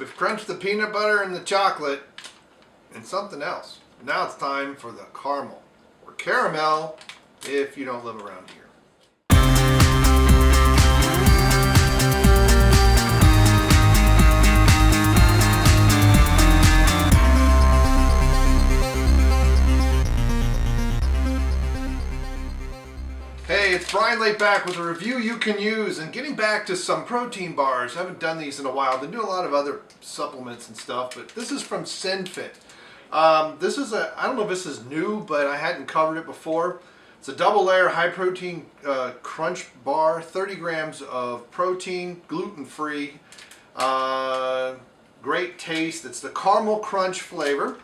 We've crunched the peanut butter and the chocolate and something else. Now it's time for the caramel, or caramel if you don't live around here. Hey, it's Bryon Lape back with a review you can use, and getting back to some protein bars. I haven't done these in a while. I've been doing a lot of other supplements and stuff, but this is from Sinfit. This is I don't know if this is new, but I hadn't covered it before. It's a double layer high protein crunch bar, 30 grams of protein, gluten-free, great taste. It's the caramel crunch flavor.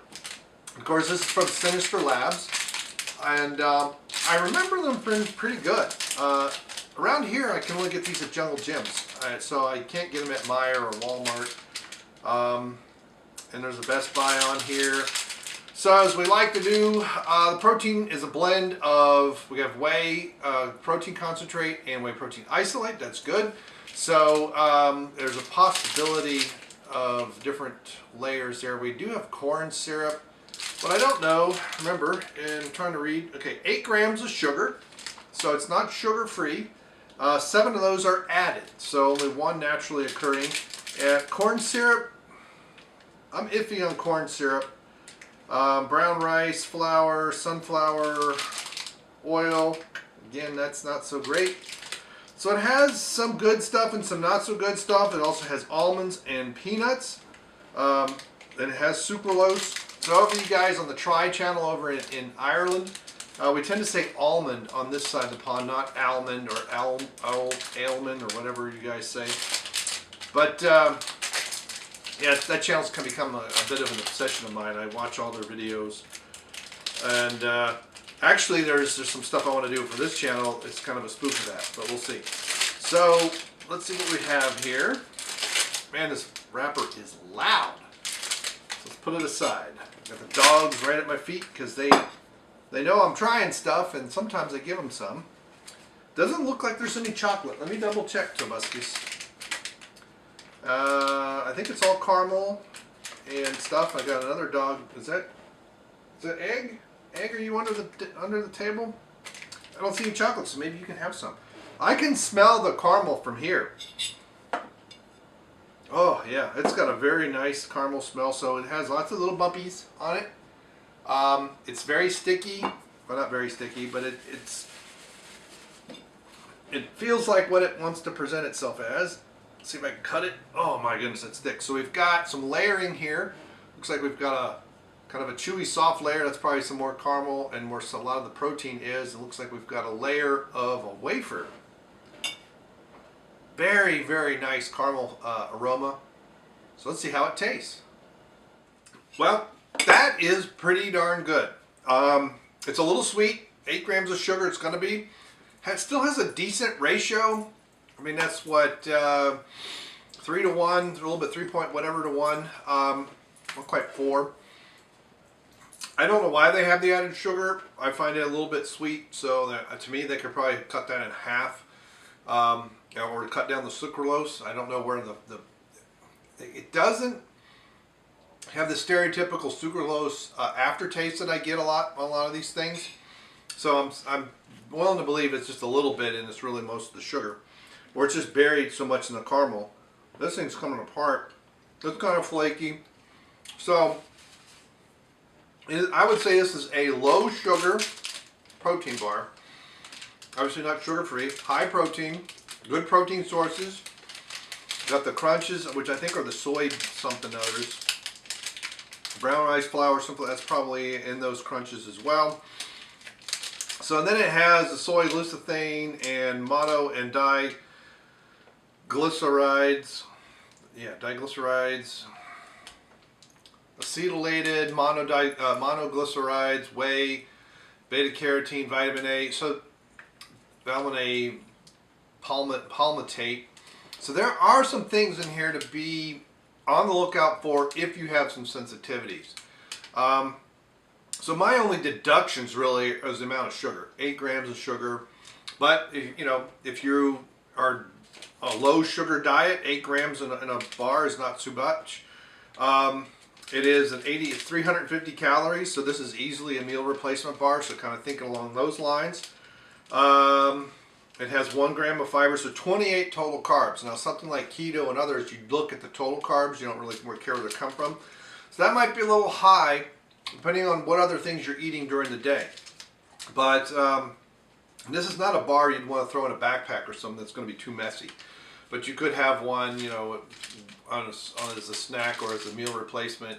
Of course, this is from Sinister Labs, and I remember them being pretty good. Around here, I can only get these at Jungle Gyms, so I can't get them at Meijer or Walmart. And there's a Best Buy on here. So as we like to do, the protein is a blend of, we have whey protein concentrate and whey protein isolate. That's good. So there's a possibility of different layers there. We do have corn syrup. What I don't know, remember, and I'm trying to read, okay, 8 grams of sugar, so it's not sugar-free. 7 of those are added, so only 1 naturally occurring. And corn syrup, I'm iffy on corn syrup. Brown rice, flour, sunflower oil, again, that's not so great. So it has some good stuff and some not so good stuff. It also has almonds and peanuts. And it has sucralose. So over you guys on the Try channel over in Ireland, we tend to say almond on this side of the pond, not almond or almond or whatever you guys say. But yeah, that channel's become a bit of an obsession of mine. I watch all their videos, and actually there's some stuff I want to do for this channel. It's kind of a spoof of that, but we'll see. So let's see what we have here. Man, this wrapper is loud. So let's put it aside. Got the dogs right at my feet because they know I'm trying stuff, and sometimes I give them some. Doesn't look like there's any chocolate. Let me double check, Tobuskis. I think it's all caramel and stuff. I got another dog. Is that egg? Egg, are you under the table? I don't see any chocolate, so maybe you can have some. I can smell the caramel from here. Oh yeah, it's got a very nice caramel smell. So it has lots of little bumpies on it. It's very sticky. Well, not very sticky, but it feels like what it wants to present itself as. Let's see if I can cut it. Oh my goodness, it's thick. So we've got some layering here. Looks like we've got a kind of a chewy, soft layer. That's probably some more caramel and where a lot of the protein is. It looks like we've got a layer of a wafer. Very, very nice caramel aroma. So let's see how it tastes. Well, that is pretty darn good. It's a little sweet. 8 grams of sugar it's going to be. It still has a decent ratio. I mean, that's what, 3 to 1, a little bit 3 point whatever to 1. Not quite 4. I don't know why they have the added sugar. I find it a little bit sweet, so that, to me they could probably cut that in half. Or cut down the sucralose. I don't know where it doesn't have the stereotypical sucralose aftertaste that I get a lot on a lot of these things. So I'm willing to believe it's just a little bit and it's really most of the sugar. Or it's just buried so much in the caramel. This thing's coming apart. It's kind of flaky. So I would say this is a low sugar protein bar. Obviously not sugar free, high protein. Good protein sources. Got the crunches, which I think are the soy something others. Brown rice flour, something that's probably in those crunches as well. So then it has the soy lecithin and mono and diglycerides. Yeah, diglycerides. Acetylated monoglycerides, whey, beta carotene, vitamin A. So vitamin A. Palmitate. So there are some things in here to be on the lookout for if you have some sensitivities. So my only deductions really is the amount of sugar, 8 grams of sugar. But if you are a low sugar diet. 8 grams in a bar is not too much. It is an 350 calories, so this is easily a meal replacement bar, so kind of thinking along those lines. It has 1 gram of fiber, so 28 total carbs. Now something like keto and others, you look at the total carbs, you don't really care where they come from. So that might be a little high, depending on what other things you're eating during the day. But this is not a bar you'd want to throw in a backpack or something that's going to be too messy. But you could have one, you know, as a snack or as a meal replacement.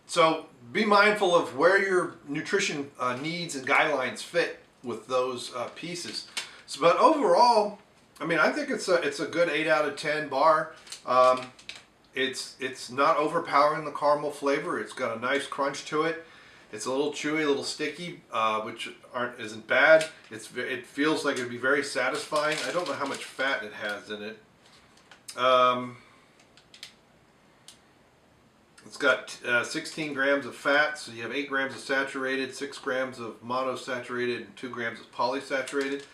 So be mindful of where your nutrition needs and guidelines fit with those pieces. So, but overall, I mean, I think it's a good 8 out of 10 bar. It's not overpowering the caramel flavor. It's got a nice crunch to it. It's a little chewy, a little sticky, which isn't bad. It feels like it'd be very satisfying. I don't know how much fat it has in it. It's got 16 grams of fat, so you have 8 grams of saturated, 6 grams of monosaturated, and 2 grams of polysaturated.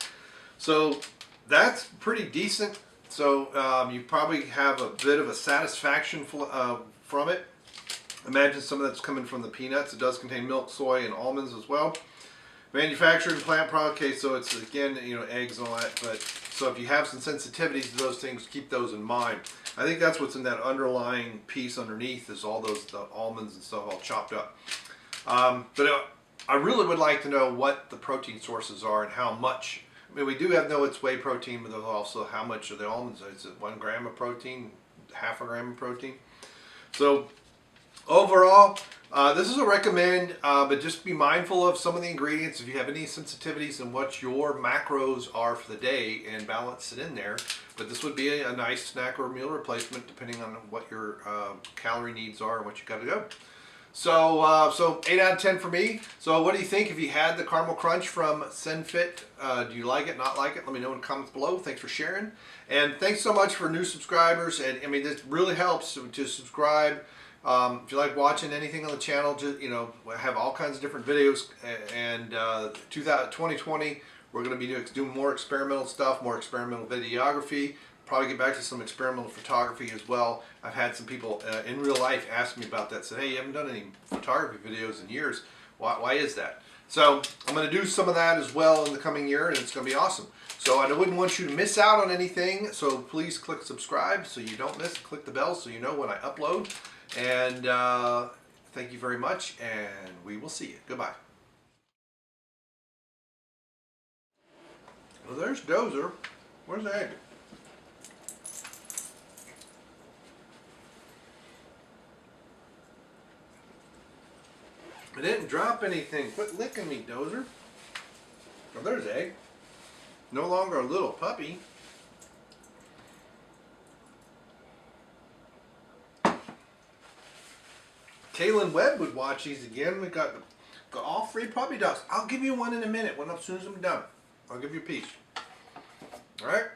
So that's pretty decent. So you probably have a bit of a satisfaction from it. Imagine some of that's coming from the peanuts. It does contain milk, soy, and almonds as well. Manufactured in plant product, okay, so it's again, you know, eggs and all that. But so if you have some sensitivities to those things, keep those in mind. I think that's what's in that underlying piece underneath is all the almonds and stuff all chopped up. I really would like to know what the protein sources are and how much. I mean, we do know it's whey protein, but there's also how much of the almonds. Is it 1 gram of protein, half a gram of protein? So overall, this is a recommend, but just be mindful of some of the ingredients. If you have any sensitivities and what your macros are for the day and balance it in there. But this would be a nice snack or meal replacement depending on what your calorie needs are and what you got to go. So 8 out of 10 for me. So what do you think if you had the caramel crunch from Sinfit? Do you like it, not like it? Let me know in the comments below. Thanks for sharing. And thanks so much for new subscribers. And I mean, this really helps to subscribe. If you like watching anything on the channel, just, you know, I have all kinds of different videos. And 2020, we're going to be doing more experimental stuff, more experimental videography. Probably get back to some experimental photography as well. I've had some people in real life ask me about that. Said, hey, you haven't done any photography videos in years. Why is that? So I'm going to do some of that as well in the coming year, and it's going to be awesome. So I wouldn't want you to miss out on anything. So please click subscribe so you don't miss. Click the bell so you know when I upload. And thank you very much, and we will see you. Goodbye. Well, there's Dozer. Where's the egg? I didn't drop anything. Quit licking me, Dozer. Oh, there's egg. No longer a little puppy. Kaylin Webb would watch these again. We got all 3 puppy dogs. I'll give you one in a minute. As soon as I'm done, I'll give you a piece. All right.